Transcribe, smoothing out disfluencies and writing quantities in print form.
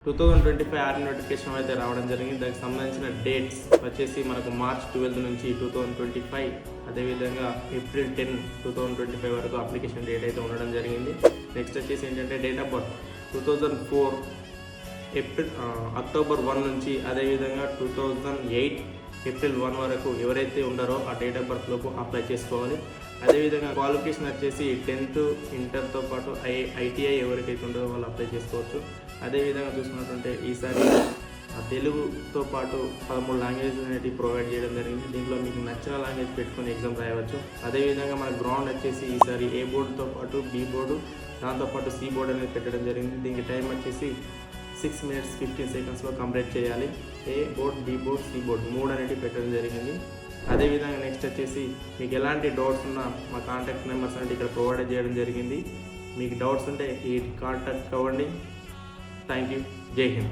2025 army notification అయితే రావడం జరిగింది. దానికి సంబంధించిన డేట్స్ వచ్చేసి మనకు మార్చ్ 12 నుంచి 2025, అదేవిధంగా ఏప్రిల్ 10, 2025 వరకు అప్లికేషన్ డేట్ అయితే ఉండడం జరిగింది. నెక్స్ట్ వచ్చేసి ఏంటంటే డేట్ ఆఫ్ బర్త్ 2004 అక్టోబర్ 1 నుంచి, అదేవిధంగా 2008 ఏప్రిల్ 1 వరకు ఎవరైతే ఉన్నారో ఆ డేట్ ఆఫ్ బర్త్ లోపు అప్లై చేసుకోవాలి. అదేవిధంగా క్వాలిఫికేషన్ వచ్చేసి 10th ఇంటర్తో పాటు ఐటీఐ ఎవరికైతే ఉందో వాళ్ళు అప్లై చేసుకోవచ్చు. అదేవిధంగా చూసుకున్నట్టుంటే ఈసారి తెలుగుతో పాటు 13 లాంగ్వేజెస్ అనేవి ప్రొవైడ్ చేయడం జరిగింది. దీంట్లో మీకు నచ్చిన లాంగ్వేజ్ పెట్టుకొని ఎగ్జామ్ రాయవచ్చు. అదేవిధంగా మన గ్రౌండ్ వచ్చేసి ఈసారి ఏ బోర్డుతో పాటు బి బోర్డు, దాంతోపాటు సి బోర్డు అనేది పెట్టడం జరిగింది. దీనికి టైం వచ్చేసి 6 minutes 15 secondsలో కంప్లీట్ చేయాలి. A board, B board, C board 3 అనేవి పెట్టడం జరిగింది. అదేవిధంగా నెక్స్ట్ వచ్చేసి మీకు ఎలాంటి డౌట్స్ ఉన్నా మా కాంటాక్ట్ నెంబర్స్ అనేది ఇక్కడ ప్రొవైడ్ చేయడం జరిగింది. మీకు డౌట్స్ ఉంటే ఈ కాంటాక్ట్ అవ్వండి. Thank you. జై హింద్.